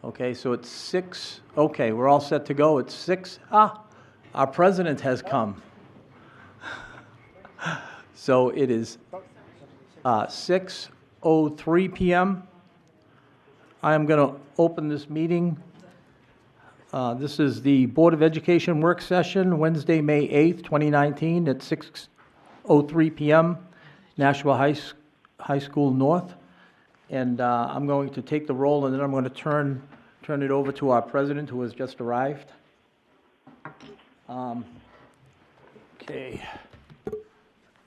Okay, so it's 6, okay, we're all set to go. It's 6, our president has come. So it is 6:03 PM. I am going to open this meeting. This is the Board of Education work session, Wednesday, May 8th, 2019, at 6:03 PM, Nashua High School North. And I'm going to take the roll, and then I'm going to turn it over to our president, who has just arrived. Okay.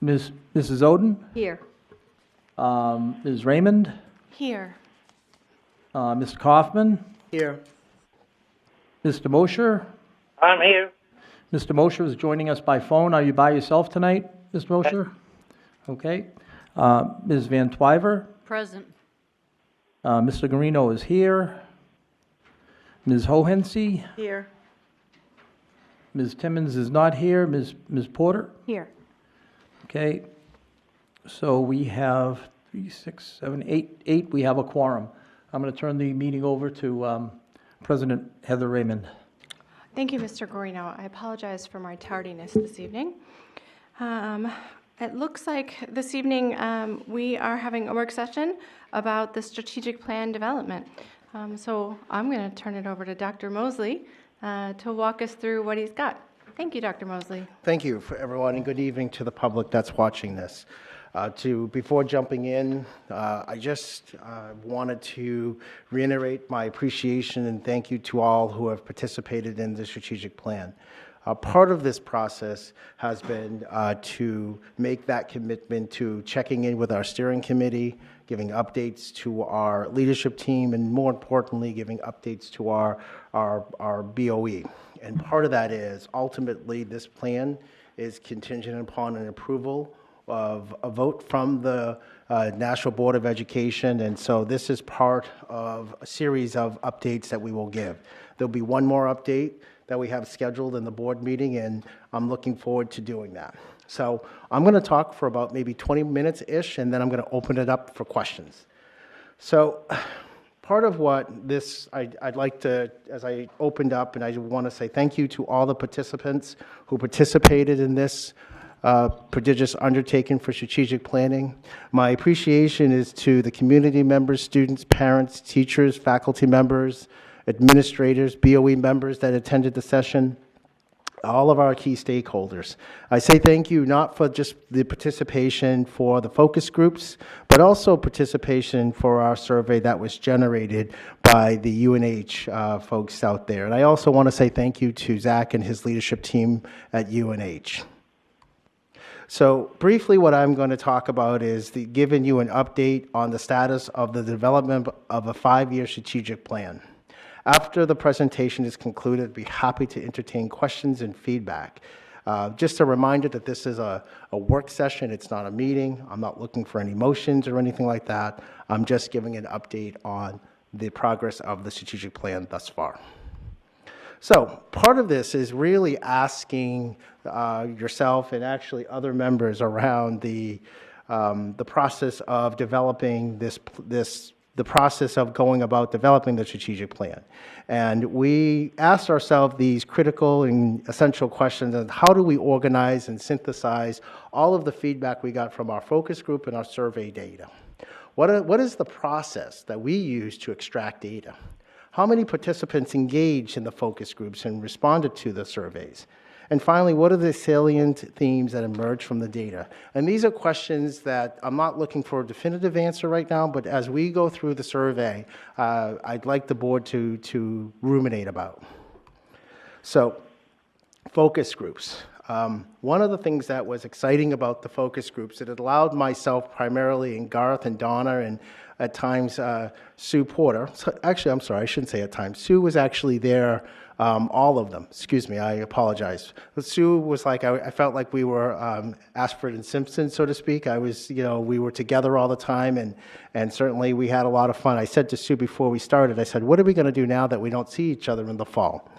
Mrs. Oden? Here. Ms. Raymond? Here. Mr. Kaufman? Here. Mr. Mosher? I'm here. Mr. Mosher is joining us by phone. Are you by yourself tonight, Mr. Mosher? Okay. Ms. Van Twyver? Present. Mr. Garino is here. Ms. Hohensee? Here. Ms. Timmons is not here. Ms. Porter? Here. Okay. So we have 3, 6, 7, 8. We have a quorum. I'm going to turn the meeting over to President Heather Raymond. Thank you, Mr. Guarino. I apologize for my tardiness this evening. It looks like this evening we are having a work session about the strategic plan development. So I'm going to turn it over to Dr. Mosley to walk us through what he's got. Thank you, Dr. Mosley. Thank you, for everyone, and good evening to the public that's watching this. Before jumping in, I just wanted to reiterate my appreciation and thank you to all who have participated in the strategic plan. Part of this process has been to make that commitment to checking in with our steering committee, giving updates to our leadership team, and more importantly, giving updates to our BOE. And part of that is, ultimately, this plan is contingent upon an approval of a vote from the National Board of Education, and so this is part of a series of updates that we will give. There'll be one more update that we have scheduled in the board meeting, and I'm looking forward to doing that. So I'm going to talk for about maybe 20 minutes-ish, and then I'm going to open it up for questions. So part of what this, I'd like to, as I opened up, and I want to say thank you to all the participants who participated in this prodigious undertaking for strategic planning. My appreciation is to the community members, students, parents, teachers, faculty members, administrators, BOE members that attended the session, all of our key stakeholders. I say thank you not for just the participation for the focus groups, but also participation for our survey that was generated by the UNH folks out there. And I also want to say thank you to Zach and his leadership team at UNH. So briefly, what I'm going to talk about is giving you an update on the status of the development of a 5-year strategic plan. After the presentation is concluded, I'd be happy to entertain questions and feedback. Just a reminder that this is a work session. It's not a meeting. I'm not looking for any motions or anything like that. I'm just giving an update on the progress of the strategic plan thus far. So part of this is really asking yourself and actually other members around the process of developing the process of going about developing the strategic plan. And we asked ourselves these critical and essential questions of how do we organize and synthesize all of the feedback we got from our focus group and our survey data? What is the process that we use to extract data? How many participants engaged in the focus groups and responded to the surveys? And finally, what are the salient themes that emerge from the data? And these are questions that I'm not looking for a definitive answer right now, but as we go through the survey, I'd like the board to ruminate about. So, focus groups. One of the things that was exciting about the focus groups, it allowed myself primarily and Garth and Donna and at times Sue Porter. So actually, I'm sorry, I shouldn't say at times. Sue was actually there, all of them. Excuse me, I apologize. But Sue was like, I felt like we were Ashford and Simpson, so to speak. We were together all the time, and certainly we had a lot of fun. I said to Sue before we started, I said, what are we going to do now that we don't see each other in the fall?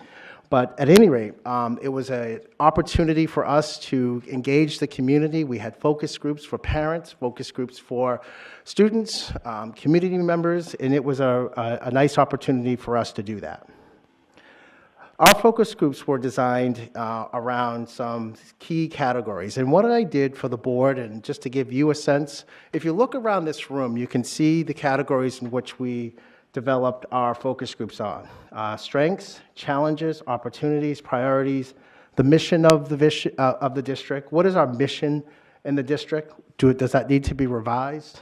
But at any rate, it was an opportunity for us to engage the community. We had focus groups for parents, focus groups for students, community members, and it was a nice opportunity for us to do that. Our focus groups were designed around some key categories. And what I did for the board, and just to give you a sense, if you look around this room, you can see the categories in which we developed our focus groups on. Strengths, challenges, opportunities, priorities, the mission of the district. What is our mission in the district? Does that need to be revised?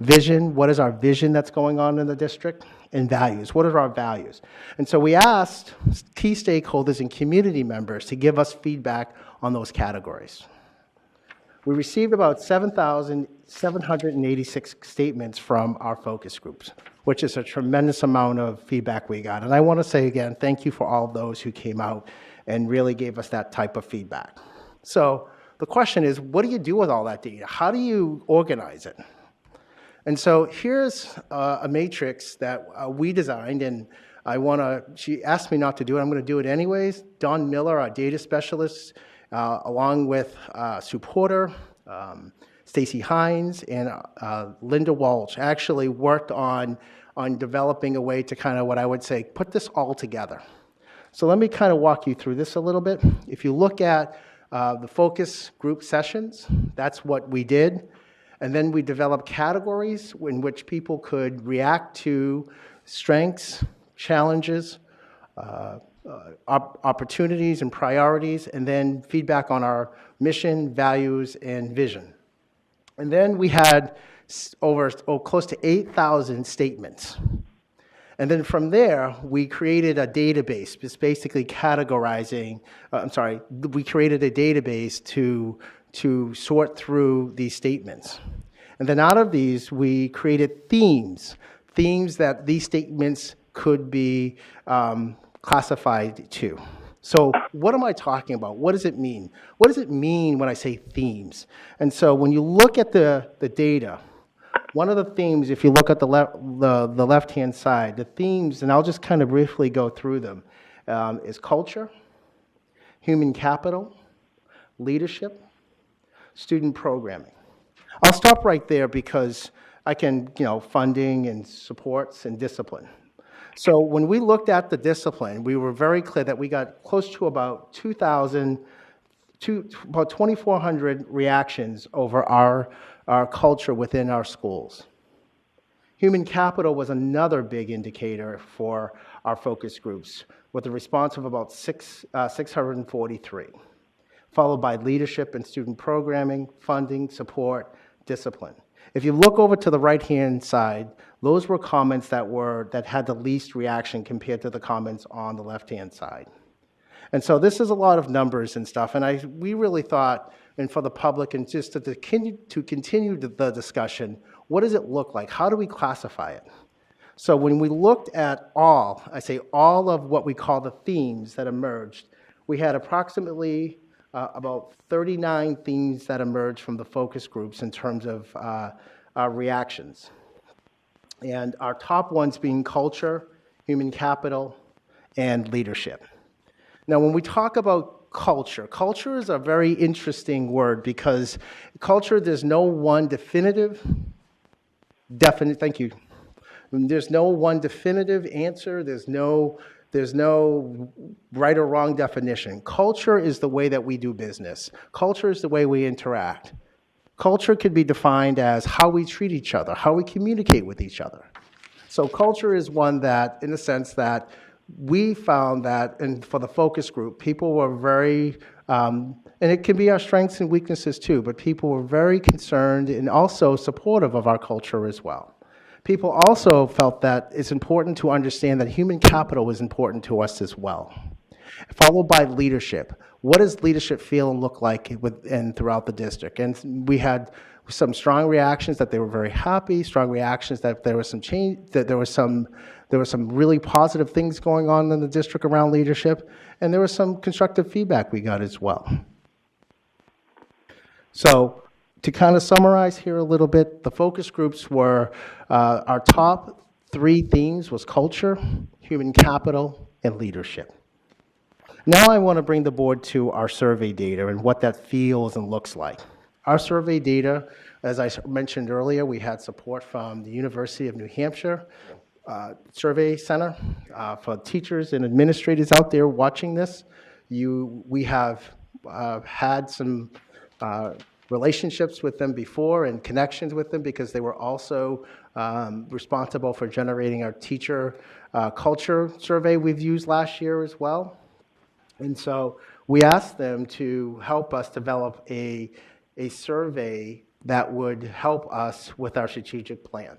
Vision, what is our vision that's going on in the district? And values, what are our values? And so we asked key stakeholders and community members to give us feedback on those categories. We received about 7,786 statements from our focus groups, which is a tremendous amount of feedback we got. And I want to say again, thank you for all of those who came out and really gave us that type of feedback. So the question is, what do you do with all that data? How do you organize it? And so here's a matrix that we designed, and she asked me not to do it. I'm going to do it anyways. Don Miller, our data specialist, along with Sue Porter, Stacy Hines, and Linda Walsh actually worked on developing a way to kind of, what I would say, put this all together. So let me kind of walk you through this a little bit. If you look at the focus group sessions, that's what we did. And then we developed categories in which people could react to strengths, challenges, opportunities and priorities, and then feedback on our mission, values, and vision. And then we had close to 8,000 statements. And then from there, we created a database, just basically categorizing, we created a database to sort through these statements. And then out of these, we created themes that these statements could be classified to. So what am I talking about? What does it mean? What does it mean when I say themes? And so when you look at the data, one of the themes, if you look at the left-hand side, the themes, and I'll just kind of briefly go through them, is culture, human capital, leadership, student programming. I'll stop right there because I can, funding and supports and discipline. So when we looked at the discipline, we were very clear that we got close to about 2,400 reactions over our culture within our schools. Human capital was another big indicator for our focus groups, with a response of about 643. Followed by leadership and student programming, funding, support, discipline. If you look over to the right-hand side, those were comments that had the least reaction compared to the comments on the left-hand side. And so this is a lot of numbers and stuff, and we really thought, and for the public, and just to continue the discussion, what does it look like? How do we classify it? So when we looked at all of what we call the themes that emerged, we had approximately about 39 themes that emerged from the focus groups in terms of reactions. And our top ones being culture, human capital, and leadership. Now, when we talk about culture is a very interesting word because culture, there's no one definite, thank you. There's no one definitive answer. There's no right or wrong definition. Culture is the way that we do business. Culture is the way we interact. Culture could be defined as how we treat each other, how we communicate with each other. So culture is one that, in the sense that we found that, and for the focus group, people were very, and it can be our strengths and weaknesses too, but people were very concerned and also supportive of our culture as well. People also felt that it's important to understand that human capital is important to us as well. Followed by leadership. What does leadership feel and look like throughout the district? And we had some strong reactions that they were very happy, strong reactions that there was some change, that there was some really positive things going on in the district around leadership, and there was some constructive feedback we got as well. So to kind of summarize here a little bit, the focus groups were, our top 3 themes was culture, human capital, and leadership. Now I want to bring the board to our survey data and what that feels and looks like. Our survey data, as I mentioned earlier, we had support from the University of New Hampshire Survey Center. For teachers and administrators out there watching this, we have had some relationships with them before and connections with them because they were also responsible for generating our teacher culture survey we've used last year as well. And so we asked them to help us develop a survey that would help us with our strategic plan.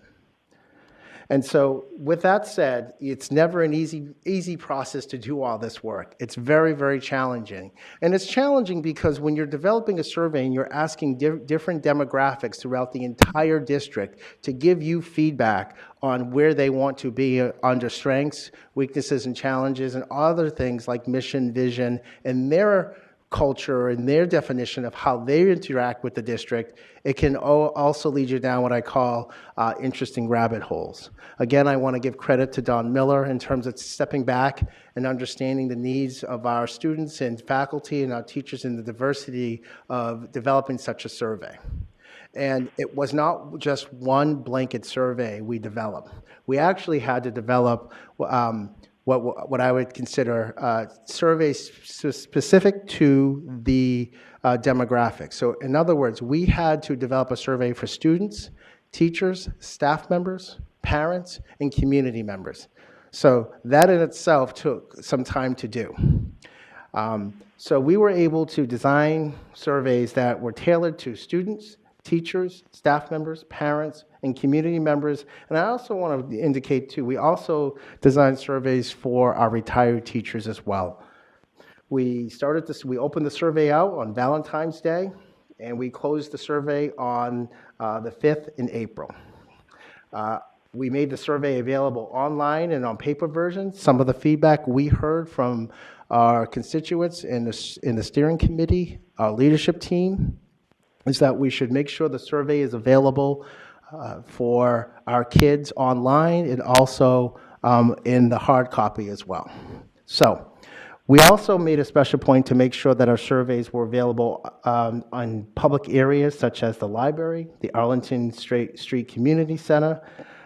And so with that said, it's never an easy process to do all this work. It's very, very challenging. And it's challenging because when you're developing a survey and you're asking different demographics throughout the entire district to give you feedback on where they want to be under strengths, weaknesses, and challenges, and other things like mission, vision, and their culture and their definition of how they interact with the district, it can also lead you down what I call interesting rabbit holes. Again, I want to give credit to Don Miller in terms of stepping back and understanding the needs of our students and faculty and our teachers and the diversity of developing such a survey. And it was not just one blanket survey we developed. We actually had to develop what I would consider surveys specific to the demographics. So in other words, we had to develop a survey for students, teachers, staff members, parents, and community members. So that in itself took some time to do. So we were able to design surveys that were tailored to students, teachers, staff members, parents, and community members. And I also want to indicate too, we also designed surveys for our retired teachers as well. We opened the survey out on Valentine's Day, and we closed the survey on the 5th in April. We made the survey available online and on paper version. Some of the feedback we heard from our constituents in the steering committee, our leadership team, is that we should make sure the survey is available for our kids online and also in the hard copy as well. So we also made a special point to make sure that our surveys were available on public areas such as the library, the Arlington Street Community Center,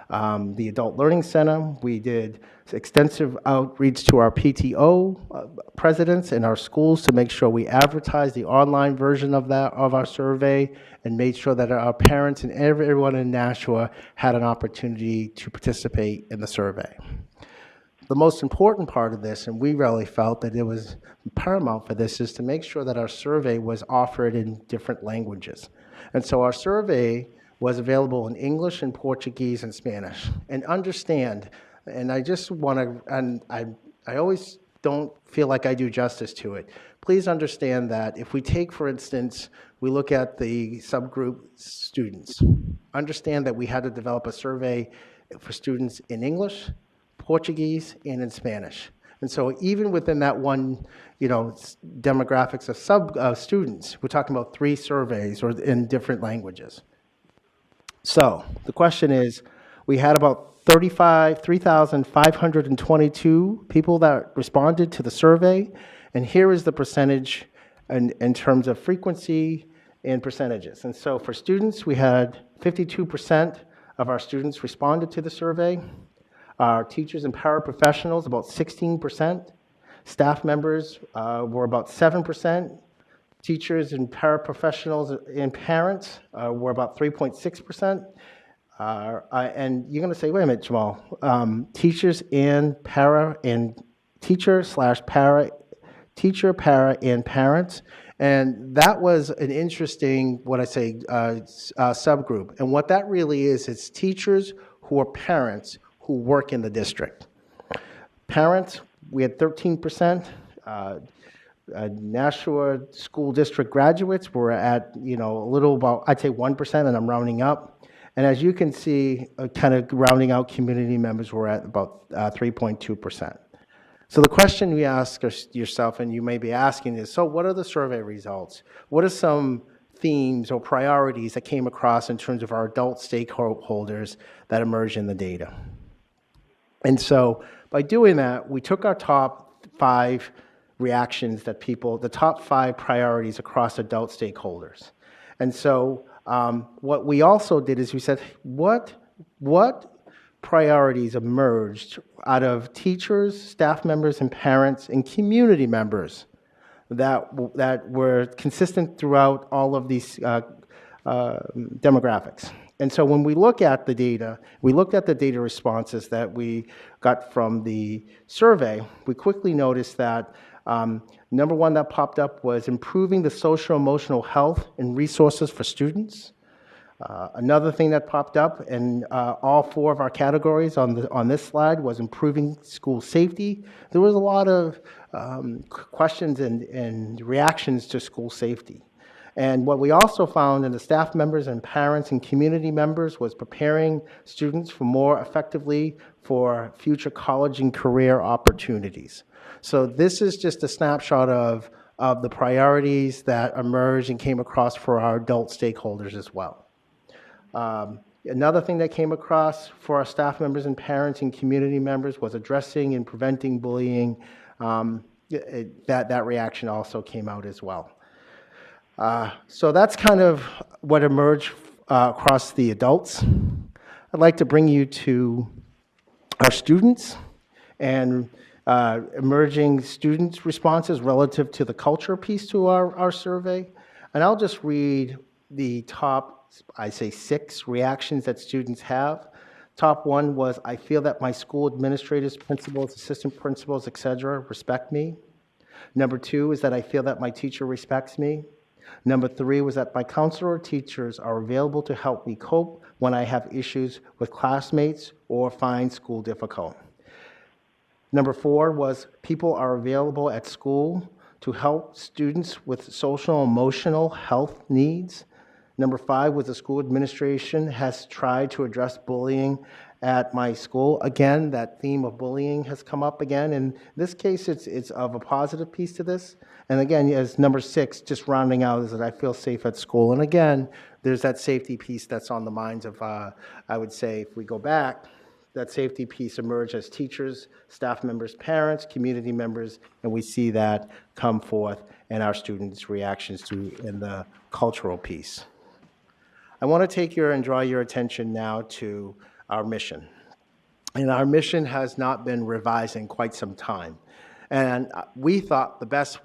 the Adult Learning Center. We did extensive outreach to our PTO presidents in our schools to make sure we advertised the online version of our survey and made sure that our parents and everyone in Nashua had an opportunity to participate in the survey. The most important part of this, and we really felt that it was paramount for this, is to make sure that our survey was offered in different languages. And so our survey was available in English and Portuguese and Spanish. And understand, and I just want to, and I always don't feel like I do justice to it. Please understand that if we take, for instance, we look at the subgroup students, understand that we had to develop a survey for students in English, Portuguese, and in Spanish. And so even within that one, demographics of students, we're talking about 3 surveys or in different languages. So the question is, we had about 3,522 people that responded to the survey, and here is the percentage in terms of frequency and percentages. And so for students, we had 52% of our students responded to the survey. Our teachers and paraprofessionals, about 16%. Staff members were about 7%. Teachers and paraprofessionals and parents were about 3.6%. And you're going to say, wait a minute, Jamal. Teachers and teacher, para, and parents. And that was an interesting, subgroup. And what that really is, it's teachers who are parents who work in the district. Parents, we had 13%. Nashua School District graduates were at, a little about, I'd say 1%, and I'm rounding up. And as you can see, kind of rounding out, community members were at about 3.2%. So the question we ask yourself, and you may be asking, is, so what are the survey results? What are some themes or priorities that came across in terms of our adult stakeholders that emerged in the data? And so by doing that, we took our top 5 reactions that the top 5 priorities across adult stakeholders. And so what we also did is we said, what priorities emerged out of teachers, staff members, and parents, and community members that were consistent throughout all of these demographics. And so when we look at the data, we looked at the data responses that we got from the survey, we quickly noticed that number one that popped up was improving the social emotional health and resources for students. Another thing that popped up in all 4 of our categories on this slide was improving school safety. There was a lot of questions and reactions to school safety. And what we also found in the staff members and parents and community members was preparing students for more effectively for future college and career opportunities. So this is just a snapshot of the priorities that emerged and came across for our adult stakeholders as well. Another thing that came across for our staff members and parents and community members was addressing and preventing bullying. That reaction also came out as well. So that's kind of what emerged across the adults. I'd like to bring you to our students and emerging students' responses relative to the culture piece to our survey. And I'll just read the top, I say 6 reactions that students have. Top 1 was, I feel that my school administrators, principals, assistant principals, etc. respect me. Number 2 is that I feel that my teacher respects me. Number 3 was that my counselor or teachers are available to help me cope when I have issues with classmates or find school difficult. Number 4 was people are available at school to help students with social and emotional health needs. Number 5 was the school administration has tried to address bullying at my school. Again, that theme of bullying has come up again. In this case, it's of a positive piece to this. And again, as number 6, just rounding out, is that I feel safe at school. And again, there's that safety piece that's on the minds of, I would say, if we go back, that safety piece emerged as teachers, staff members, parents, community members, and we see that come forth in our students' reactions to in the cultural piece. I want to draw your attention now to our mission. And our mission has not been revised in quite some time. And we thought the best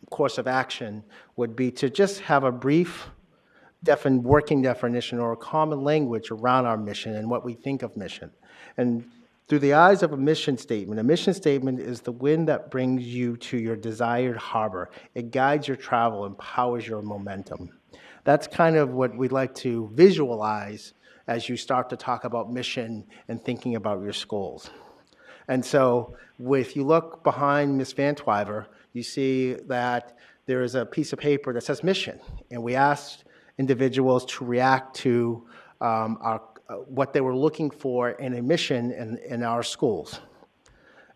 course of action would be to just have a brief working definition or a common language around our mission and what we think of mission. And through the eyes of a mission statement is the wind that brings you to your desired harbor. It guides your travel, empowers your momentum. That's kind of what we'd like to visualize as you start to talk about mission and thinking about your schools. And so if you look behind Ms. Van Twyver, you see that there is a piece of paper that says mission. And we asked individuals to react to what they were looking for in a mission in our schools.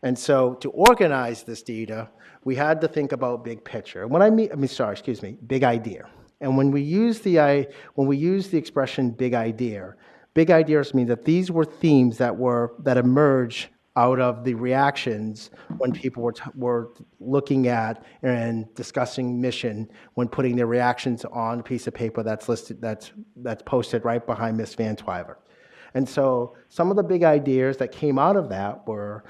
And so to organize this data, we had to think about big picture. Big idea. And when we use the expression big ideas mean that these were themes that emerged out of the reactions when people were looking at and discussing mission, when putting their reactions on a piece of paper that's listed, that's posted right behind Ms. Van Twyver. And so some of the big ideas that came out of that were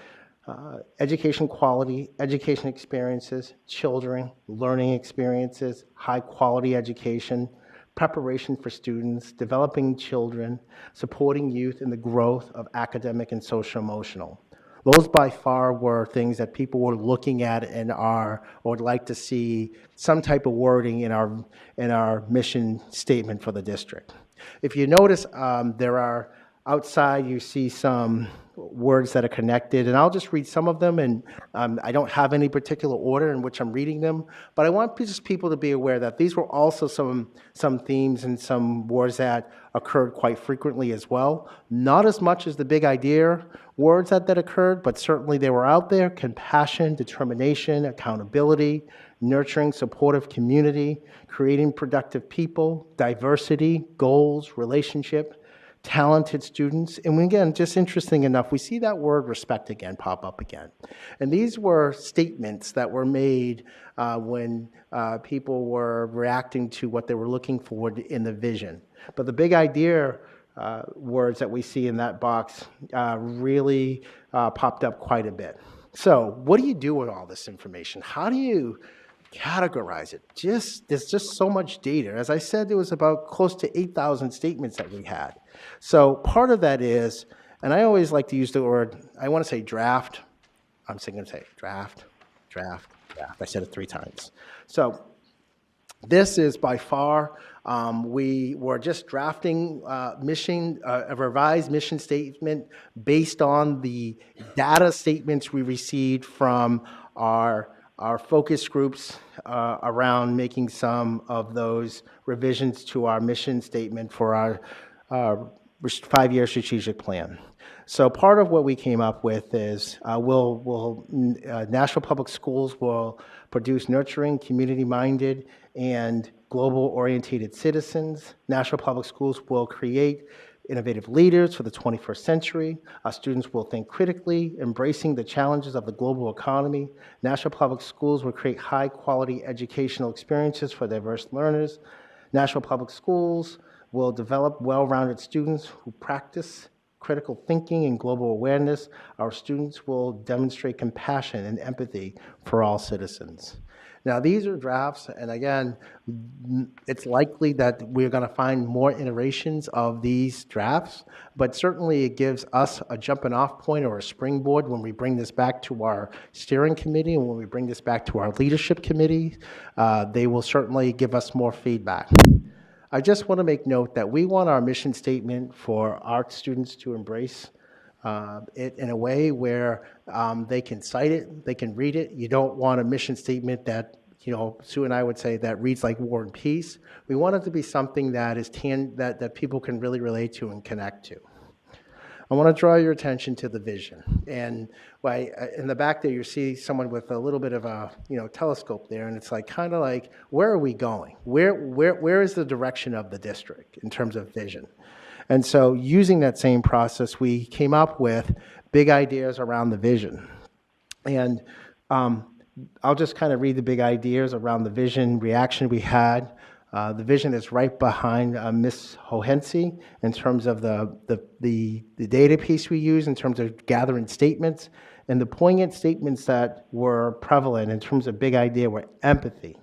education quality, education experiences, children, learning experiences, high quality education, preparation for students, developing children, supporting youth in the growth of academic and social emotional. Those by far were things that people were looking at or would like to see some type of wording in our mission statement for the district. If you notice, there are outside, you see some words that are connected, and I'll just read some of them, and I don't have any particular order in which I'm reading them, but I want just people to be aware that these were also some themes and some words that occurred quite frequently as well. Not as much as the big idea words that occurred, but certainly they were out there: compassion, determination, accountability, nurturing supportive community, creating productive people, diversity, goals, relationship, talented students. And again, just interesting enough, we see that word respect again pop up again. And these were statements that were made when people were reacting to what they were looking for in the vision. But the big idea words that we see in that box really popped up quite a bit. So what do you do with all this information? How do you categorize it? There's just so much data. As I said, there was about close to 8,000 statements that we had. So part of that is, and I always like to use the word, I want to say draft. I'm still going to say draft, draft, draft. I said it 3 times. So this is by far, we were just drafting a revised mission statement based on the data statements we received from our focus groups around making some of those revisions to our mission statement for our 5-year strategic plan. So part of what we came up with is Nashua Public Schools will produce nurturing, community-minded, and global-oriented citizens. Nashua Public Schools will create innovative leaders for the 21st century. Our students will think critically, embracing the challenges of the global economy. Nashua Public Schools will create high-quality educational experiences for diverse learners. Nashua Public Schools will develop well-rounded students who practice critical thinking and global awareness. Our students will demonstrate compassion and empathy for all citizens. Now, these are drafts, and again, it's likely that we're going to find more iterations of these drafts, but certainly it gives us a jumping off point or a springboard when we bring this back to our steering committee and when we bring this back to our leadership committee. They will certainly give us more feedback. I just want to make note that we want our mission statement for our students to embrace it in a way where they can cite it, they can read it. You don't want a mission statement that, Sue and I would say that reads like War and Peace. We want it to be something that is that people can really relate to and connect to. I want to draw your attention to the vision. And in the back there, you see someone with a little bit of a telescope there, and it's kind of like, where are we going? Where is the direction of the district in terms of vision? And so using that same process, we came up with big ideas around the vision. And I'll just kind of read the big ideas around the vision reaction we had. The vision is right behind Ms. Hohensi in terms of the data piece we use in terms of gathering statements. And the poignant statements that were prevalent in terms of big idea were empathy,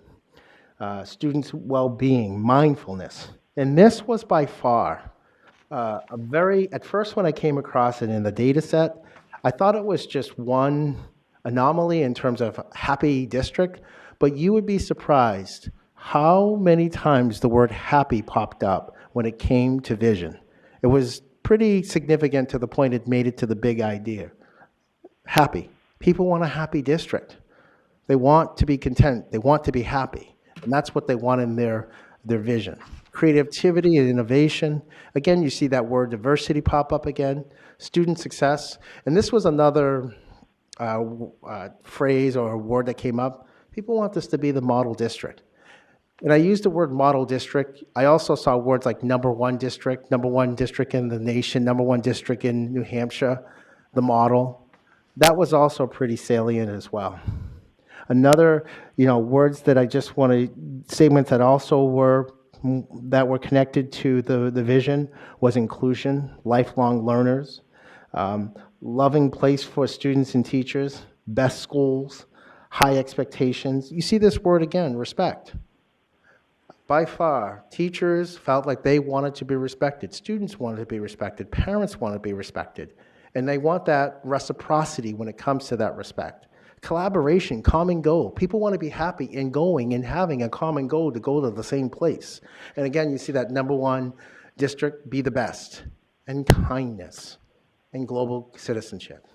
students' well-being, mindfulness. And this was by far at first when I came across it in the data set, I thought it was just one anomaly in terms of happy district, but you would be surprised how many times the word happy popped up when it came to vision. It was pretty significant to the point it made it to the big idea. Happy. People want a happy district. They want to be content. They want to be happy. And that's what they want in their vision. Creativity and innovation. Again, you see that word diversity pop up again. Student success. And this was another phrase or word that came up. People want this to be the model district. And I used the word model district. I also saw words like number one district in the nation, number one district in New Hampshire, the model. That was also pretty salient as well. Another, words that I just want to, statements that also were connected to the vision was inclusion, lifelong learners, loving place for students and teachers, best schools, high expectations. You see this word again, respect. By far, teachers felt like they wanted to be respected. Students wanted to be respected. Parents wanted to be respected. And they want that reciprocity when it comes to that respect. Collaboration, common goal. People want to be happy in going and having a common goal to go to the same place. And again, you see that number one district, be the best. And kindness and global citizenship.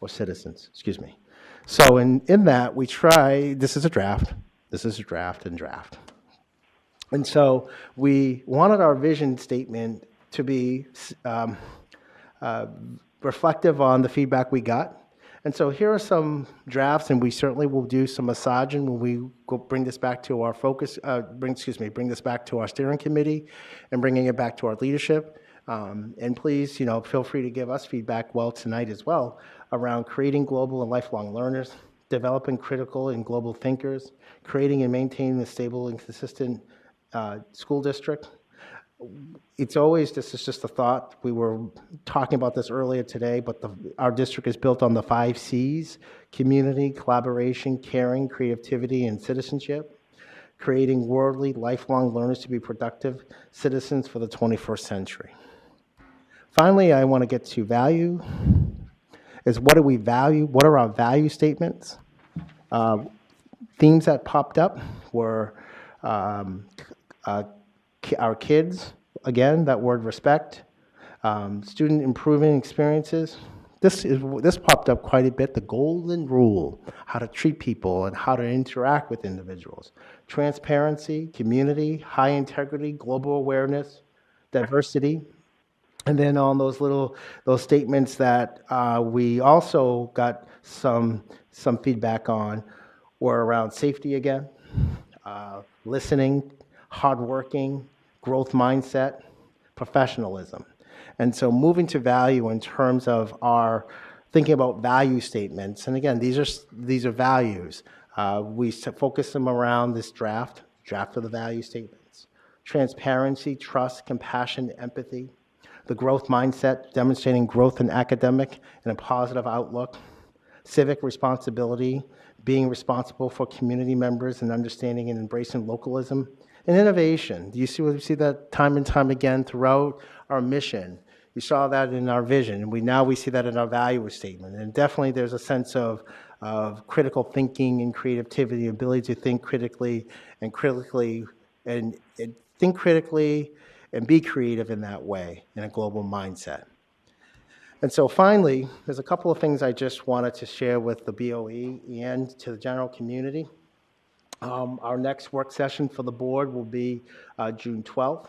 Or citizens, excuse me. So in that, we try, this is a draft and draft. And so we wanted our vision statement to be reflective on the feedback we got. And so here are some drafts, and we certainly will do some massaging when we go bring this back to our focus, bring this back to our steering committee and bringing it back to our leadership. And please, feel free to give us feedback tonight as well around creating global and lifelong learners, developing critical and global thinkers, creating and maintaining a stable and consistent school district. It's always, this is just a thought, we were talking about this earlier today, but our district is built on the 5 C's: community, collaboration, caring, creativity, and citizenship, creating worldly, lifelong learners to be productive citizens for the 21st century. Finally, I want to get to value, is what do we value? What are our value statements? Themes that popped up were our kids, again, that word respect, student improvement experiences. This popped up quite a bit, the golden rule, how to treat people and how to interact with individuals. Transparency, community, high integrity, global awareness, diversity. And then on those statements that we also got some feedback on were around safety again, listening, hardworking, growth mindset, professionalism. And so moving to value in terms of our thinking about value statements, and again, these are values. We focus them around this draft of the value statements. Transparency, trust, compassion, empathy. The growth mindset, demonstrating growth in academic and a positive outlook. Civic responsibility, being responsible for community members and understanding and embracing localism. And innovation. We see that time and time again throughout our mission. You saw that in our vision, and we see that in our value statement. And definitely there's a sense of critical thinking and creativity, ability to think critically and think critically and be creative in that way, in a global mindset. And so finally, there's a couple of things I just wanted to share with the BOE and to the general community. Our next work session for the board will be June 12th.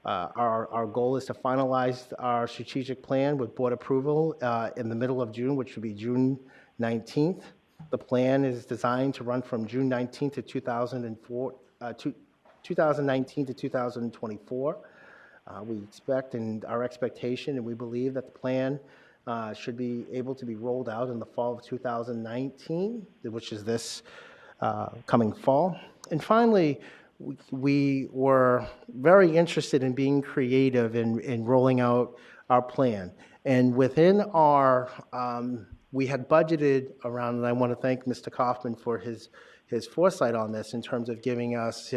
Our goal is to finalize our strategic plan with board approval in the middle of June, which would be June 19th. The plan is designed to run from June 19th to 2019 to 2024. We expect, and our expectation, and we believe that the plan should be able to be rolled out in the fall of 2019, which is this coming fall. And finally, we were very interested in being creative in rolling out our plan. And within our, we had budgeted around, and I want to thank Mr. Kaufman for his foresight on this in terms of giving us,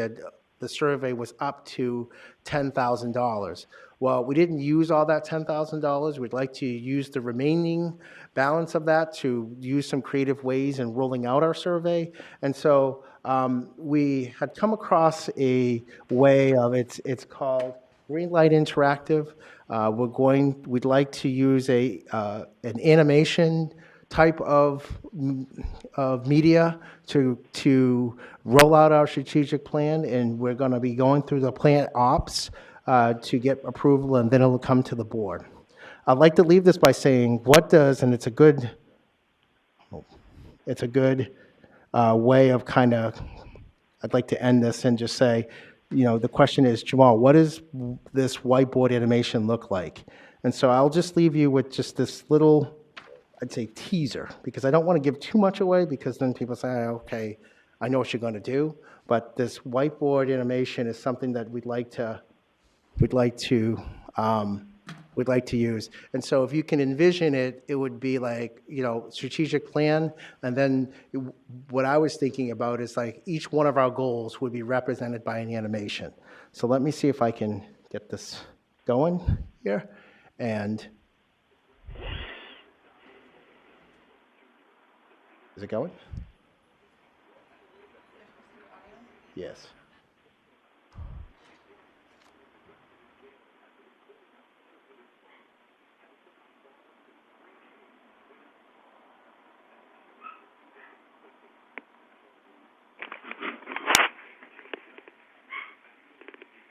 the survey was up to $10,000. Well, we didn't use all that $10,000. We'd like to use the remaining balance of that to use some creative ways in rolling out our survey. And so we had come across a way of, it's called Greenlight Interactive. We'd like to use an animation type of media to roll out our strategic plan, and we're going to be going through the plan ops to get approval, and then it'll come to the board. I'd like to leave this by saying, and it's a good way of I'd like to end this and just say, the question is, Jamal, what does this whiteboard animation look like? And so I'll just leave you with just this little, I'd say, teaser, because I don't want to give too much away, because then people say, okay, I know what you're going to do. But this whiteboard animation is something that we'd like to use. And so if you can envision it, it would be like, strategic plan. And then what I was thinking about is like each one of our goals would be represented by an animation. So let me see if I can get this going here. And is it going? Yes.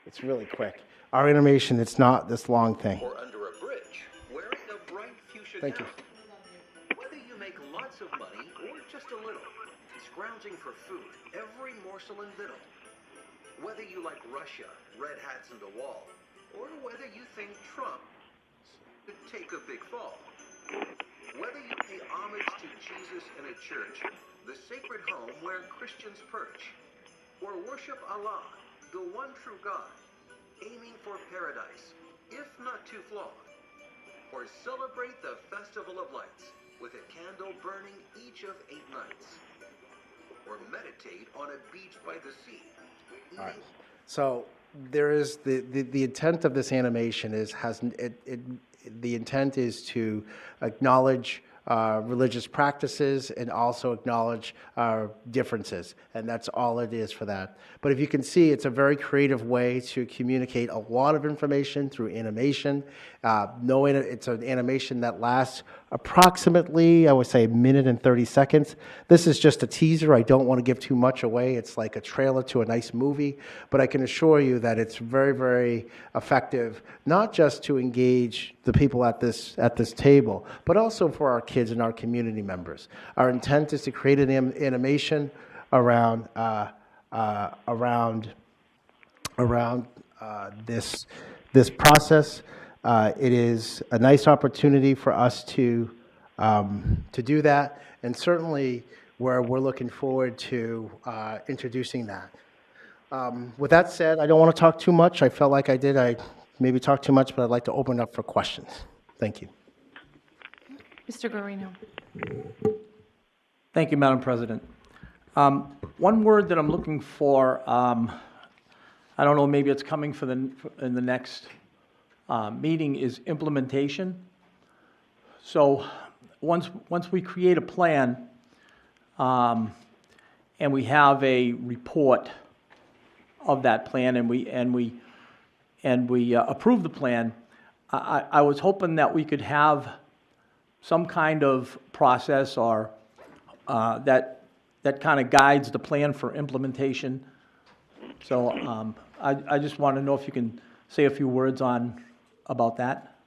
It's really quick. Our animation, it's not this long thing. Or under a bridge, wearing a bright fuchsia Thank you. gown. Whether you make lots of money or just a little, scrounging for food, every morsel and victual. Whether you like Russia, red hats and the wall, or whether you think Trump should take a big fall. Whether you pay homage to Jesus in a church, the sacred home where Christians perch, or worship Allah, the one true God, aiming for paradise, if not too flawed, or celebrate the Festival of Lights with a candle burning each of 8 nights, or meditate on a beach by the sea. All right. So there is the intent of this animation is the intent is to acknowledge religious practices and also acknowledge differences, and that's all it is for that. But if you can see, it's a very creative way to communicate a lot of information through animation. Knowing it's an animation that lasts approximately, I would say, 1 minute and 30 seconds. This is just a teaser. I don't want to give too much away. It's like a trailer to a nice movie, but I can assure you that it's very, very effective, not just to engage the people at this table, but also for our kids and our community members. Our intent is to create an animation around this process. It is a nice opportunity for us to do that, and certainly we're looking forward to introducing that. With that said, I don't want to talk too much. I felt like I maybe talked too much, but I'd like to open up for questions. Thank you. Mr. Guarino. Thank you, Madam President. One word that I'm looking for, I don't know, maybe it's coming in the next meeting, is implementation. So once we create a plan and we have a report of that plan and we approve the plan, I was hoping that we could have some kind of process or that kind of guides the plan for implementation. So I just want to know if you can say a few words about that.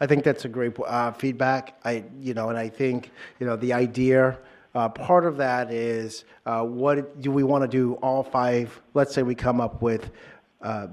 I think that's a great feedback. And I think the idea. Part of that is what do we want to do? All 5. Let's say we come up with. Let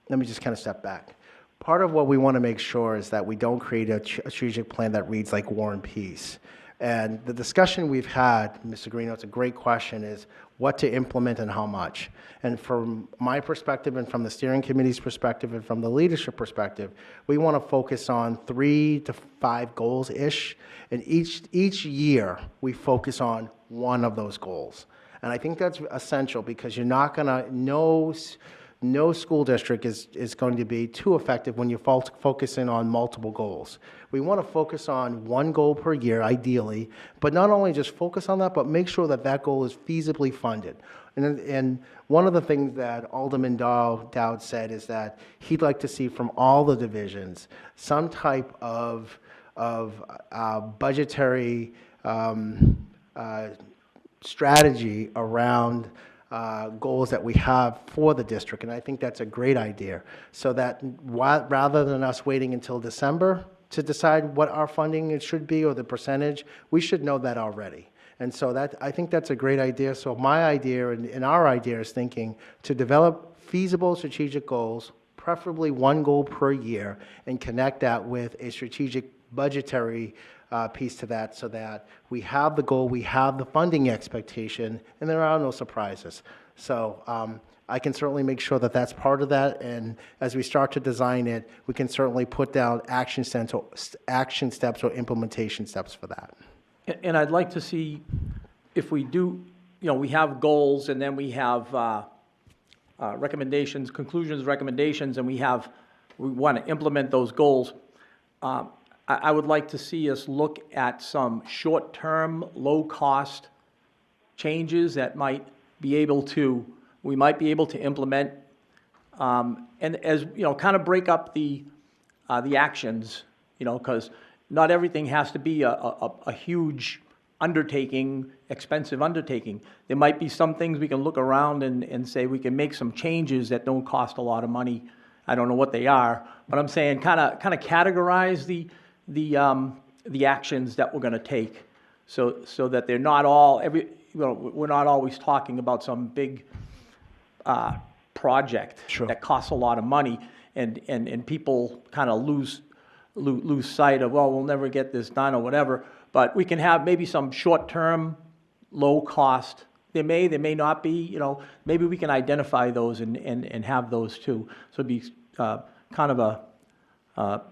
me just kind of step back. Part of what we want to make sure is that we don't create a strategic plan that reads like War and Peace. And the discussion we've had, Mr. Guarino, it's a great question, is what to implement and how much. And from my perspective and from the steering committee's perspective and from the leadership perspective, we want to focus on 3 to 5 goals-ish. And each year, we focus on one of those goals. And I think that's essential because you're not going to, no school district is going to be too effective when you're focusing on multiple goals. We want to focus on one goal per year, ideally, but not only just focus on that, but make sure that goal is feasibly funded. And one of the things that Alderman Dowd said is that he'd like to see from all the divisions some type of budgetary strategy around goals that we have for the district, and I think that's a great idea. So that rather than us waiting until December to decide what our funding should be or the percentage, we should know that already. And so I think that's a great idea. So my idea and our idea is thinking to develop feasible strategic goals, preferably one goal per year, and connect that with a strategic budgetary piece to that so that we have the goal, we have the funding expectation, and there are no surprises. So I can certainly make sure that that's part of that, and as we start to design it, we can certainly put down action steps or implementation steps for that. And I'd like to see if we do, we have goals and then we have recommendations, conclusions, recommendations, and we want to implement those goals. I would like to see us look at some short-term, low-cost changes that we might be able to implement, and as kind of break up the actions, because not everything has to be a huge undertaking, expensive undertaking. There might be some things we can look around and say we can make some changes that don't cost a lot of money. I don't know what they are, but I'm saying kind of categorize the actions that we're going to take, so that they're not all we're not always talking about some big project Sure. that costs a lot of money, and people kind of lose sight of, well, we'll never get this done or whatever. But we can have maybe some short-term, low-cost. There may not be, you know, maybe we can identify those and have those too. So it'd be kind of a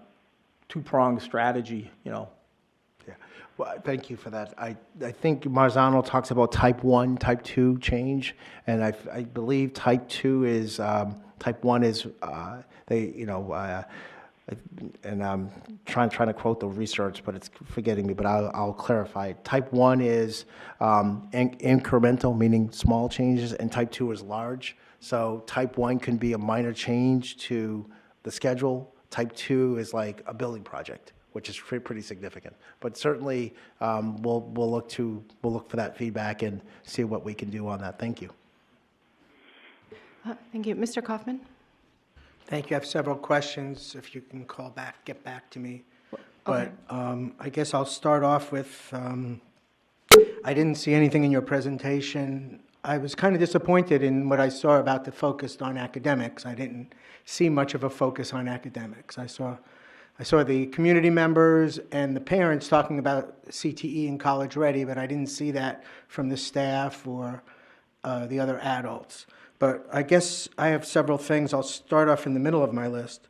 two-pronged strategy, you know. Yeah. Well, thank you for that. I think Marzano talks about type 1, type 2 change, and I believe type 2 is, type 1 is, and I'm trying to quote the research, but it's forgetting me, but I'll clarify. Type 1 is incremental, meaning small changes, and type 2 is large. So type 1 can be a minor change to the schedule. Type 2 is like a building project, which is pretty significant. But certainly, we'll look for that feedback and see what we can do on that. Thank you. Thank you. Mr. Kaufman? Thank you. I have several questions. If you can get back to me. But I guess I'll start off with, I didn't see anything in your presentation. I was kind of disappointed in what I saw about the focus on academics. I didn't see much of a focus on academics. I saw the community members and the parents talking about CTE and College Ready, but I didn't see that from the staff or the other adults. But I guess I have several things. I'll start off in the middle of my list.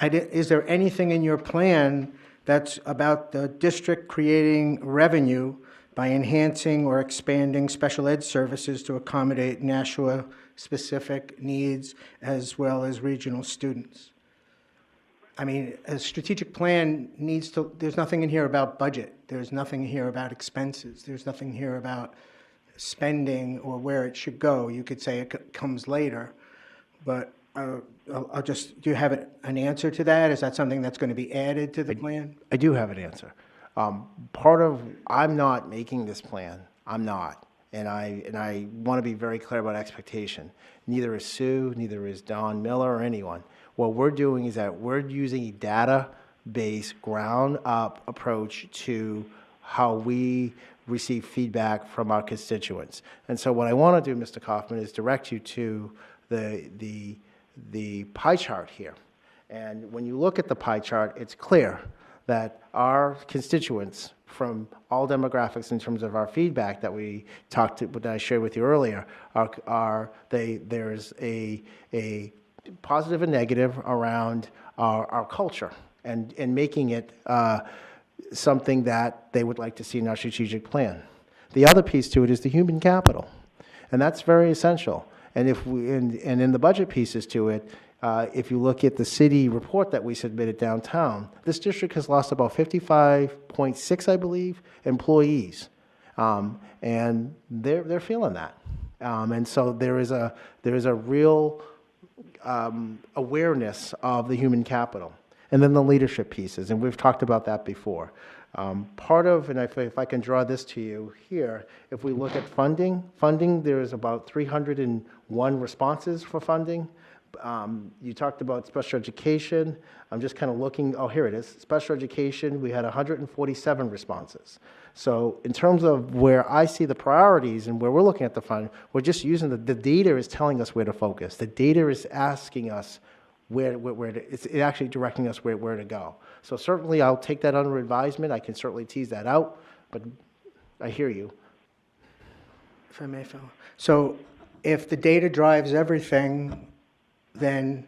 Is there anything in your plan that's about the district creating revenue by enhancing or expanding special ed services to accommodate Nashua-specific needs as well as regional students? I mean, a strategic plan there's nothing in here about budget. There's nothing here about expenses. There's nothing here about spending or where it should go. You could say it comes later, but do you have an answer to that? Is that something that's going to be added to the plan? I do have an answer. I'm not making this plan. I'm not. And I want to be very clear about expectation. Neither is Sue, neither is Don Miller or anyone. What we're doing is that we're using a data-based, ground-up approach to how we receive feedback from our constituents. And so what I want to do, Mr. Kaufman, is direct you to the pie chart here. And when you look at the pie chart, it's clear that our constituents from all demographics in terms of our feedback that that I shared with you earlier, there's a positive and negative around our culture and making it something that they would like to see in our strategic plan. The other piece to it is the human capital, and that's very essential. And in the budget pieces to it, if you look at the city report that we submitted downtown, this district has lost about 55.6, I believe, employees, and they're feeling that. And so there is a real awareness of the human capital. And then the leadership pieces, and we've talked about that before. Part of, and if I can draw this to you here, if we look at funding, there is about 301 responses for funding. You talked about special education. I'm just kind of looking, oh, here it is. Special education, we had 147 responses. So in terms of where I see the priorities and where we're looking at the fund, we're just using the data is telling us where to focus. The data is asking us it's actually directing us where to go. So certainly I'll take that under advisement. I can certainly tease that out, but I hear you. If I may, Phil. So if the data drives everything, then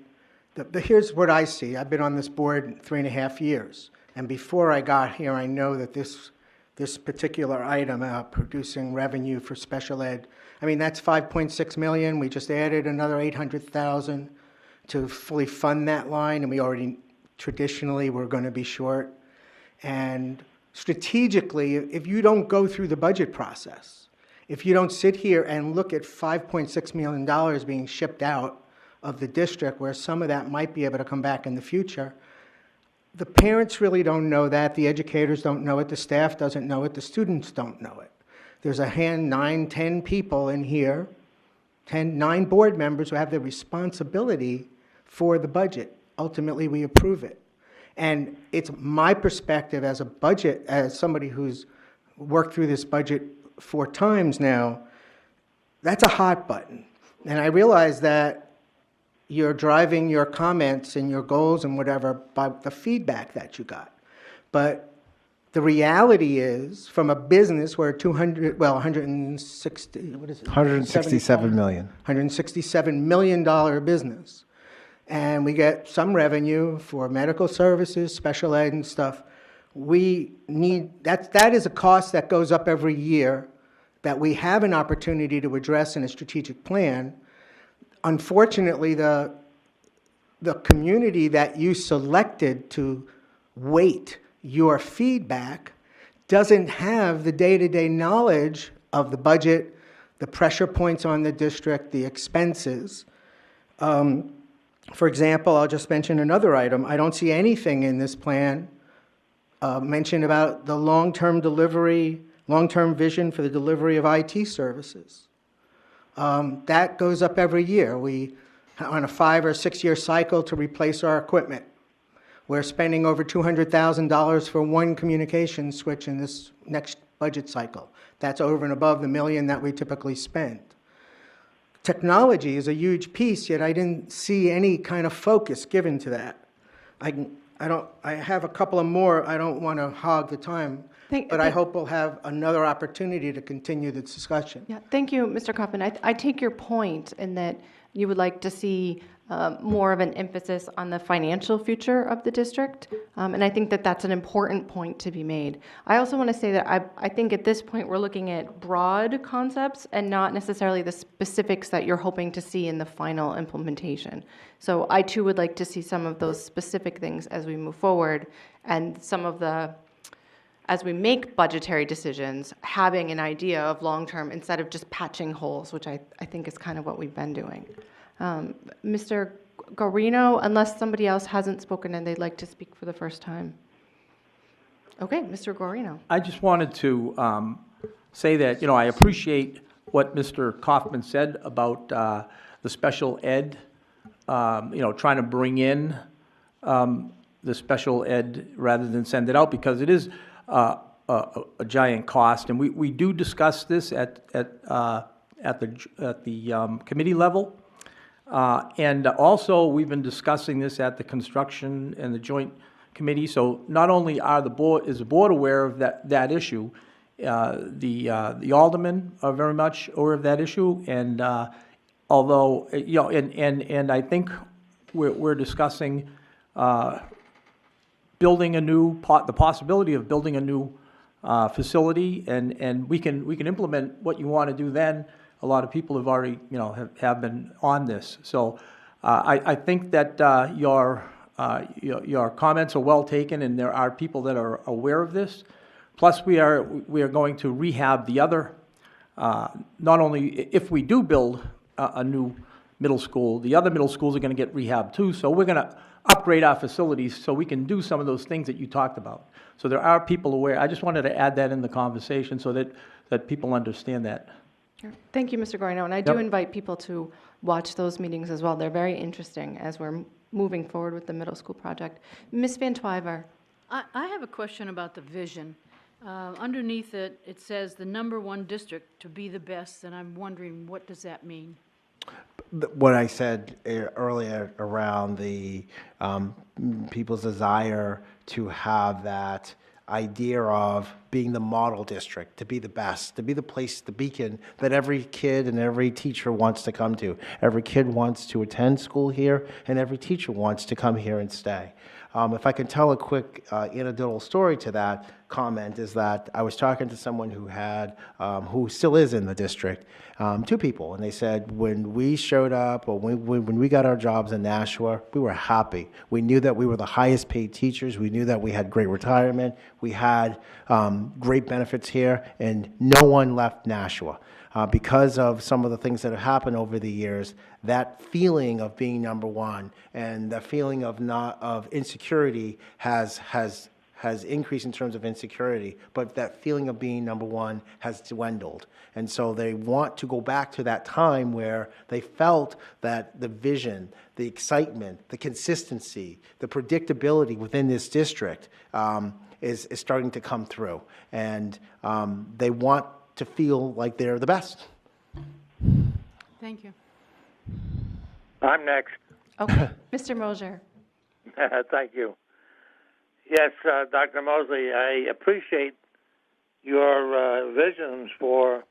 here's what I see. I've been on this board 3.5 years, and before I got here, I know that this particular item, producing revenue for special ed, I mean, that's $5.6 million. We just added another $800,000 to fully fund that line, and we already traditionally were going to be short. And strategically, if you don't go through the budget process, if you don't sit here and look at $5.6 million being shipped out of the district, where some of that might be able to come back in the future, the parents really don't know that, the educators don't know it, the staff doesn't know it, the students don't know it. There's 9, 10 people in here, 9 board members who have the responsibility for the budget. Ultimately, we approve it. And it's my perspective as somebody who's worked through this budget 4 times now, that's a hot button. And I realize that you're driving your comments and your goals and whatever by the feedback that you got. But the reality is, from a business where 160, what is it? 167 million. $167 million business. And we get some revenue for medical services, special ed and stuff. We need, that is a cost that goes up every year that we have an opportunity to address in a strategic plan. Unfortunately, the community that you selected to weight your feedback doesn't have the day-to-day knowledge of the budget, the pressure points on the district, the expenses. For example, I'll just mention another item. I don't see anything in this plan mentioned about the long-term vision for the delivery of IT services. That goes up every year. We on a 5 or 6 year cycle to replace our equipment. We're spending over $200,000 for one communication switch in this next budget cycle. That's over and above the $1 million that we typically spend. Technology is a huge piece, yet I didn't see any kind of focus given to that. I have a couple of more. I don't want to hog the time, but I hope we'll have another opportunity to continue the discussion. Yeah, thank you, Mr. Kaufman. I take your point in that you would like to see more of an emphasis on the financial future of the district, and I think that that's an important point to be made. I also want to say that I think at this point we're looking at broad concepts and not necessarily the specifics that you're hoping to see in the final implementation. So I too would like to see some of those specific things as we move forward, and some of the, as we make budgetary decisions, having an idea of long-term instead of just patching holes, which I think is kind of what we've been doing. Mr. Guarino, unless somebody else hasn't spoken and they'd like to speak for the first time. Okay, Mr. Guarino. I just wanted to say that, I appreciate what Mr. Kaufman said about the special ed, trying to bring in the special ed rather than send it out, because it is a giant cost. And we do discuss this at the committee level. And also, we've been discussing this at the construction and the joint committee. So not only is the board aware of that issue, the aldermen are very much aware of that issue. And although, and I think we're discussing building the possibility of building a new facility, and we can implement what you want to do then. A lot of people have already, have been on this. So I think that your comments are well taken, and there are people that are aware of this. Plus, we are going to rehab the other. Not only if we do build a new middle school, the other middle schools are going to get rehabbed too. So we're going to upgrade our facilities so we can do some of those things that you talked about. So there are people aware. I just wanted to add that in the conversation so that people understand that. Thank you, Mr. Guarino, and I do invite people to watch those meetings as well. They're very interesting as we're moving forward with the middle school project. Ms. Van Twyver. I have a question about the vision. Underneath it, it says the #1 district to be the best, and I'm wondering, what does that mean? What I said earlier around the people's desire to have that idea of being the model district, to be the best, to be the place, the beacon that every kid and every teacher wants to come to. Every kid wants to attend school here, and every teacher wants to come here and stay. If I can tell a quick anecdotal story to that comment, is that I was talking to someone who still is in the district, 2 people, and they said when we showed up, or when we got our jobs in Nashua, we were happy. We knew that we were the highest paid teachers. We knew that we had great retirement. We had great benefits here, and no one left Nashua. Because of some of the things that have happened over the years, that feeling of being #1 and the feeling of insecurity has increased in terms of insecurity, but that feeling of being #1 has dwindled. And so they want to go back to that time where they felt that the vision, the excitement, the consistency, the predictability within this district is starting to come through. And they want to feel like they're the best. Thank you. I'm next. Okay, Mr. Mosier. Thank you. Yes, Dr. Mosley, I appreciate your visions for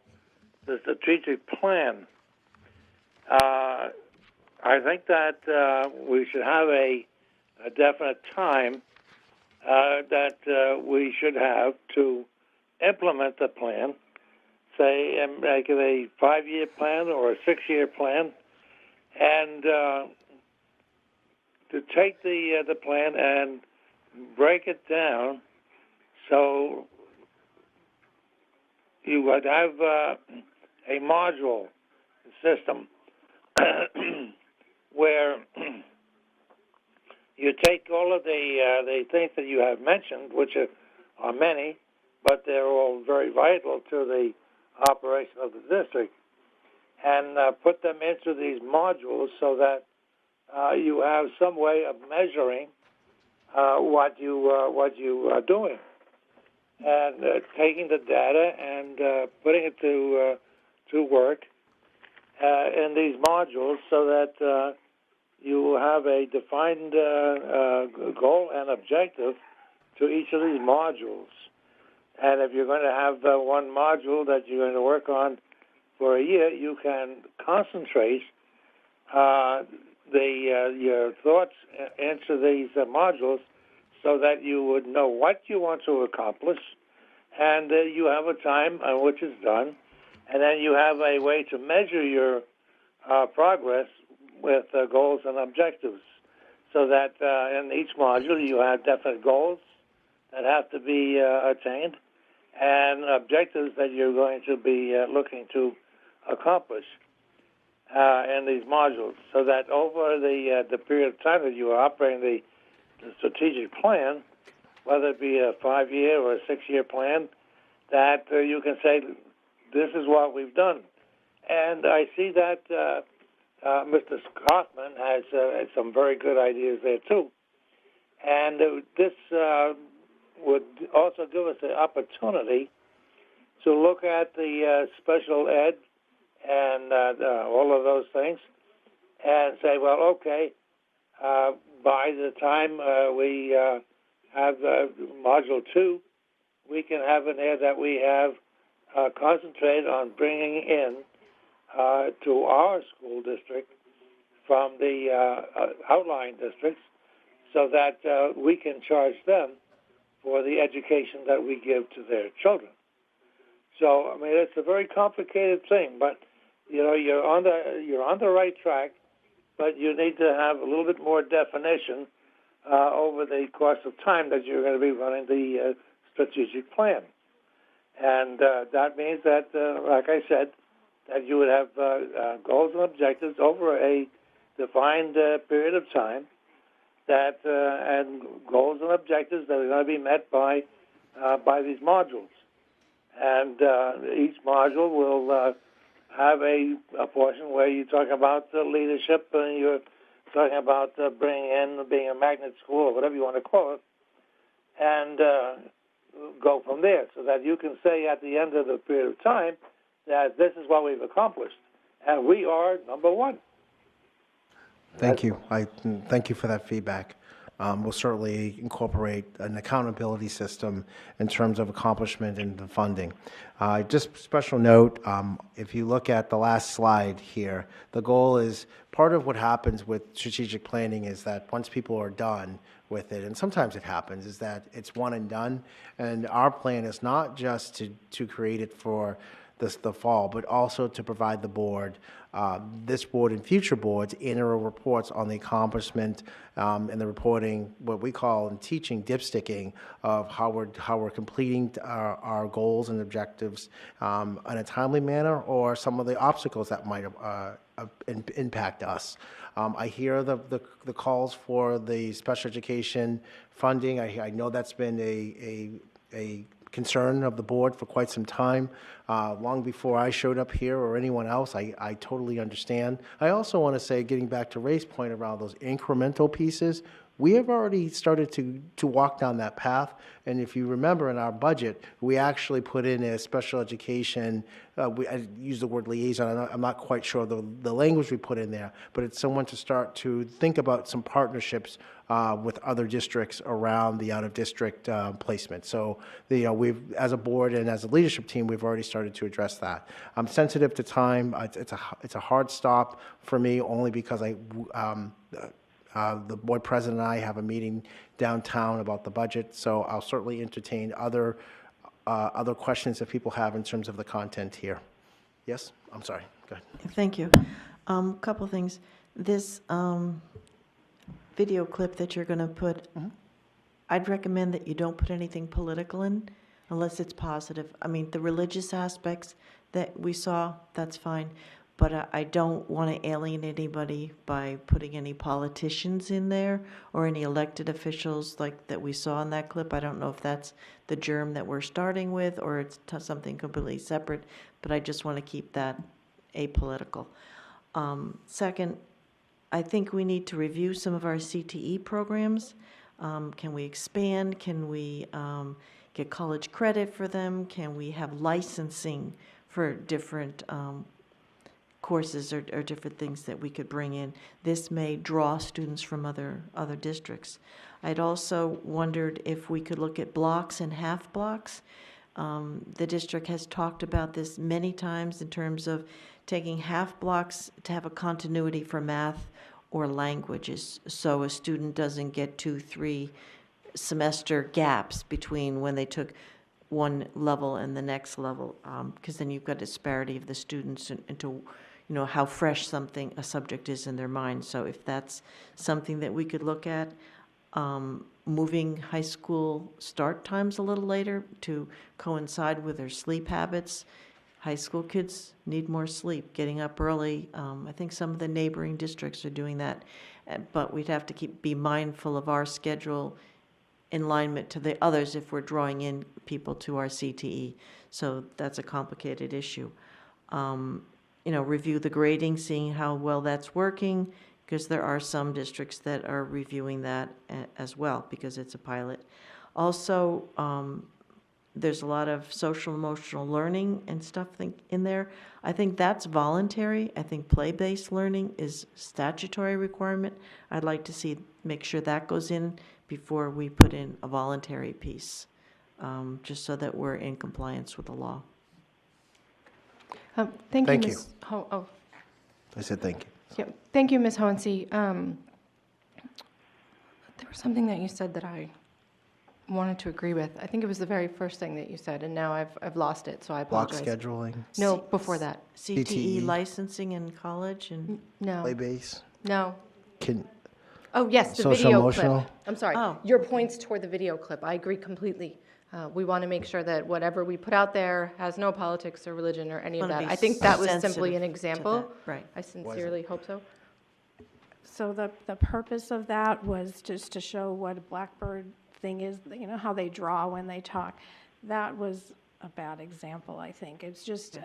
the strategic plan. I think that we should have a definite time that we should have to implement the plan, say, and make it a 5-year plan or a 6-year plan, and to take the plan and break it down so you would have a module system where you take all of the things that you have mentioned, which are many, but they're all very vital to the operation of the district, and put them into these modules so that you have some way of measuring what you are doing, and taking the data and putting it to work in these modules so that you have a defined goal and objective to each of these modules. And if you're going to have one module that you're going to work on for a year, you can concentrate your thoughts into these modules so that you would know what you want to accomplish, and you have a time on which it's done, and then you have a way to measure your progress with goals and objectives, so that in each module you have definite goals that have to be attained and objectives that you're going to be looking to accomplish in these modules, so that over the period of time that you are operating the strategic plan, whether it be a 5-year or a 6-year plan, that you can say, this is what we've done. And I see that Mr. Kaufman has some very good ideas there, too. And this would also give us the opportunity to look at the special ed and all of those things and say, well, okay, by the time we have Module 2, we can have an area that we have concentrated on bringing in to our school district from the outlying districts, so that we can charge them for the education that we give to their children. So, I mean, it's a very complicated thing, but you know, you're on the right track, but you need to have a little bit more definition over the course of time that you're going to be running the strategic plan. And that means that, like I said, that you would have goals and objectives over a defined period of time, that and goals and objectives that are going to be met by these modules. And each module will have a portion where you talk about leadership, and you're talking about being a magnet school, or whatever you want to call it, and go from there, so that you can say at the end of the period of time that this is what we've accomplished, and we are number one. Thank you. Thank you for that feedback. We'll certainly incorporate an accountability system in terms of accomplishment and the funding. Just special note, if you look at the last slide here, the goal is, part of what happens with strategic planning is that once people are done with it, and sometimes it happens, is that it's one and done. And our plan is not just to create it for the fall, but also to provide the board, this board and future boards, annual reports on the accomplishment and the reporting, what we call in teaching, dipsticking, of how we're completing our goals and objectives in a timely manner, or some of the obstacles that might impact us. I hear the calls for the special education funding. I know that's been a concern of the board for quite some time, long before I showed up here or anyone else. I totally understand. I also want to say, getting back to Ray's point around those incremental pieces, we have already started to walk down that path. And if you remember in our budget, we actually put in a special education, I use the word liaison, I'm not quite sure the language we put in there, but it's someone to start to think about some partnerships with other districts around the out-of-district placement. So, we've, as a board and as a leadership team, we've already started to address that. I'm sensitive to time. It's a hard stop for me, only because the board president and I have a meeting downtown about the budget, so I'll certainly entertain other questions that people have in terms of the content here. Yes? I'm sorry. Go ahead. Thank you. Couple things. This video clip that you're going to put, I'd recommend that you don't put anything political in unless it's positive. I mean, the religious aspects that we saw, that's fine. But I don't want to alienate anybody by putting any politicians in there or any elected officials like that we saw in that clip. I don't know if that's the germ that we're starting with or it's something completely separate, but I just want to keep that apolitical. Second, I think we need to review some of our CTE programs. Can we expand? Can we get college credit for them? Can we have licensing for different courses or different things that we could bring in? This may draw students from other districts. I'd also wondered if we could look at blocks and half blocks. The district has talked about this many times in terms of taking half blocks to have a continuity for math or languages, so a student doesn't get 2-3 semester gaps between when they took one level and the next level, because then you've got disparity of the students into how fresh a subject is in their mind. So if that's something that we could look at, moving high school start times a little later to coincide with their sleep habits. High school kids need more sleep, getting up early. I think some of the neighboring districts are doing that, but we'd have to be mindful of our schedule in alignment to the others if we're drawing in people to our CTE. So that's a complicated issue. Review the grading, seeing how well that's working, because there are some districts that are reviewing that as well, because it's a pilot. Also, there's a lot of social emotional learning and stuff in there. I think that's voluntary. I think play-based learning is statutory requirement. I'd like to make sure that goes in before we put in a voluntary piece, just so that we're in compliance with the law. Thank you, Thank you. Ms. Oh. I said thank you. Yeah, thank you, Ms. Hohensee. There was something that you said that I wanted to agree with. I think it was the very first thing that you said, and now I've lost it, so I Block apologize. scheduling, No, before that. CTE licensing in college and No. play base, No. can, Oh, yes, the Social video emotional? clip. I'm sorry. Oh. Your points toward the video clip. I agree completely. We want to make sure that whatever we put out there has no politics or religion or any of Wanna that. be I think that was simply sensitive an to example. that, right. I sincerely hope so. So the purpose of that was just to show what a Blackbird thing is, how they draw when they talk. That was a bad example, I think. It's just,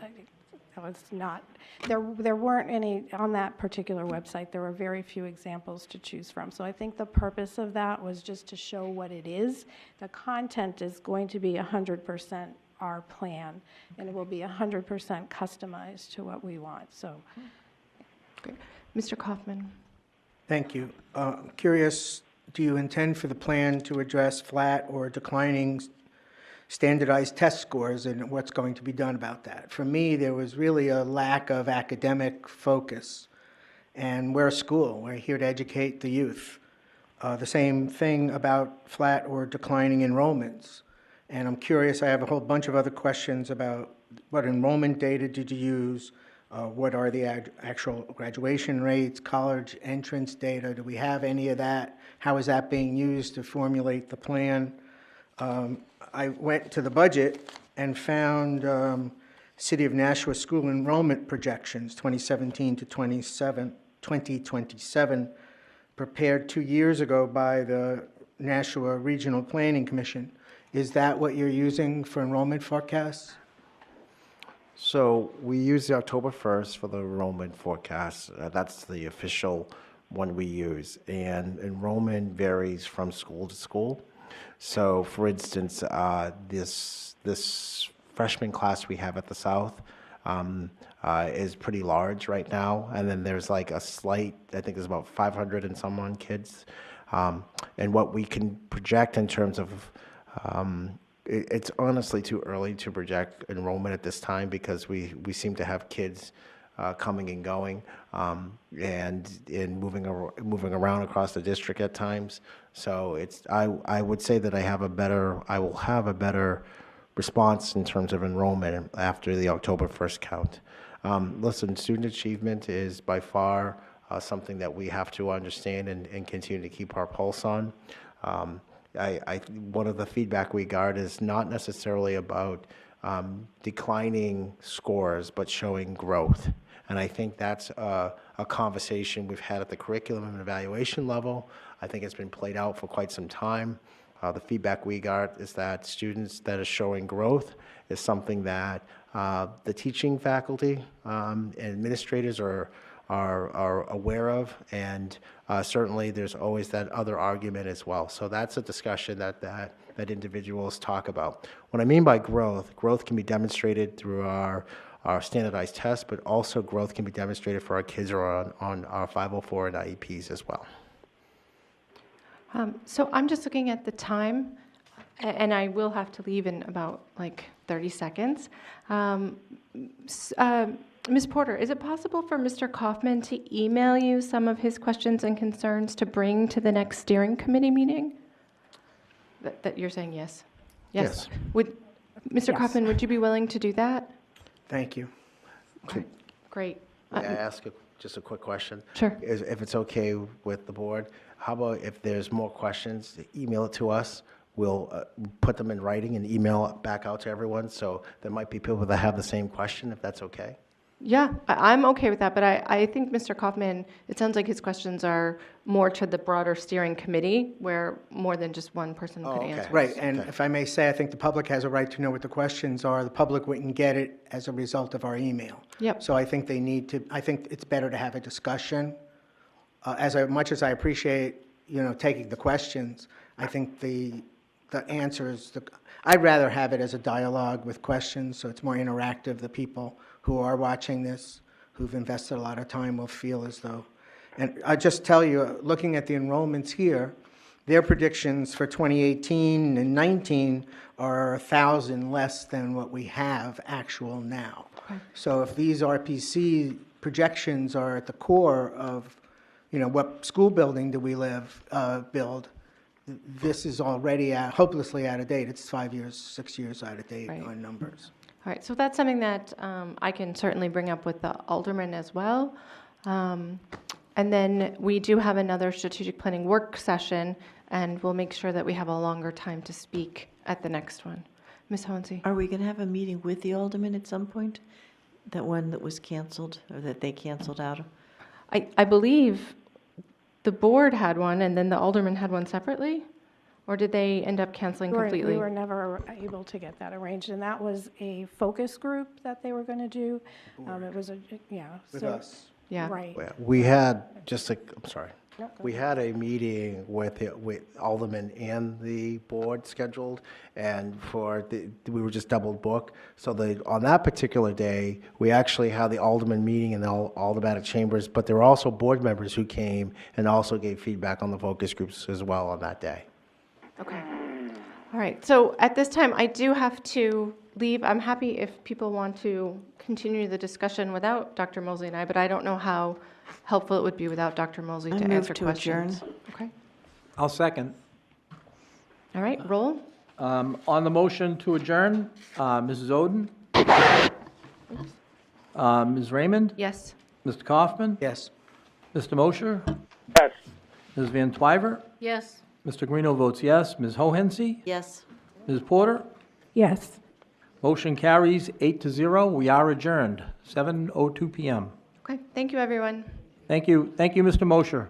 that was not, there weren't any, on that particular website, there were very few examples to choose from. So I think the purpose of that was just to show what it is. The content is going to be 100% our plan, and it will be 100% customized to what we want, so. Great. Mr. Kaufman. Thank you. Curious, do you intend for the plan to address flat or declining standardized test scores and what's going to be done about that? For me, there was really a lack of academic focus. And we're a school. We're here to educate the youth. The same thing about flat or declining enrollments. And I'm curious, I have a whole bunch of other questions about what enrollment data did you use? What are the actual graduation rates, college entrance data? Do we have any of that? How is that being used to formulate the plan? I went to the budget and found City of Nashua school enrollment projections, 2017 to 2027, prepared 2 years ago by the Nashua Regional Planning Commission. Is that what you're using for enrollment forecasts? So we use the October 1st for the enrollment forecast. That's the official one we use, and enrollment varies from school to school. So, for instance, this freshman class we have at the South is pretty large right now, and then there's like a slight, I think there's about 500 and some odd kids, and what we can project in terms of it's honestly too early to project enrollment at this time because we seem to have kids coming and going, and moving around across the district at times. So I would say that I will have a better response in terms of enrollment after the October 1st count. Listen, student achievement is by far something that we have to understand and continue to keep our pulse on. One of the feedback we got is not necessarily about declining scores, but showing growth. And I think that's a conversation we've had at the curriculum and evaluation level. I think it's been played out for quite some time. The feedback we got is that students that are showing growth is something that the teaching faculty and administrators are aware of, and certainly there's always that other argument as well. So that's a discussion that individuals talk about. What I mean by growth can be demonstrated through our standardized tests, but also growth can be demonstrated for our kids who are on our 504 and IEPs as well. So I'm just looking at the time, and I will have to leave in about like 30 seconds. Ms. Porter, is it possible for Mr. Kaufman to email you some of his questions and concerns to bring to the next steering committee meeting? That you're saying yes? Yes. Mr. Yes. Kaufman, would you be willing to do that? Thank you. Okay, great. May I ask just a quick question? Sure. If it's okay with the board, how about if there's more questions, email it to us. We'll put them in writing and email it back out to everyone. So there might be people that have the same question, if that's okay. Yeah, I'm okay with that, but I think Mr. Kaufman, it sounds like his questions are more to the broader steering committee, where more than just one person could okay. answer. Right, and if I may say, I think the public has a right to know what the questions are. The public wouldn't get it as a result of our email. Yep. So I think I think it's better to have a discussion. Much as I appreciate, taking the questions, I think the answers, I'd rather have it as a dialogue with questions, so it's more interactive. The people who are watching this, who've invested a lot of time, will feel as though. And I just tell you, looking at the enrollments here, their predictions for 2018 and 19 are 1,000 less than what we have actual now. Okay. So if these RPC projections are at the core of, what school building do we build, this is already hopelessly out of date. It's 5 years, 6 years out of date Right. on numbers. All right, so that's something that I can certainly bring up with the alderman as well. And then we do have another strategic planning work session, and we'll make sure that we have a longer time to speak at the next one. Ms. Hohensee? Are we going to have a meeting with the alderman at some point? That one that was canceled, or that they canceled out? I believe the board had one, and then the alderman had one separately? Or did they end up canceling completely? We were never able to get that arranged, and that was a focus group that they were going to do. It was With so- us. Yeah. Right. We had I'm sorry. No, go We had a meeting with Alderman and the board scheduled, and we were just double booked. So on that particular day, we actually had the Alderman meeting in the Aldermanic chambers, but there were also board members who came and also gave feedback on the focus groups as well on that day. Okay. All right, so at this time, I do have to leave. I'm happy if people want to continue the discussion without Dr. Mosley and I, but I don't know how helpful it would be without Dr. Mosley I to move answer to questions. adjourn. Okay. I'll second. All right, roll. On the motion to adjourn, Mrs. Oden? Ms. Raymond? Yes. Mr. Kaufman? Yes. Mr. Mosher? Yes. Ms. Van Twyver? Yes. Mr. Guarino votes yes. Ms. Hohensee? Yes. Ms. Porter? Yes. Motion carries 8-0. We are adjourned, 7:02 PM. Okay, thank you, everyone. Thank you, Mr. Mosher.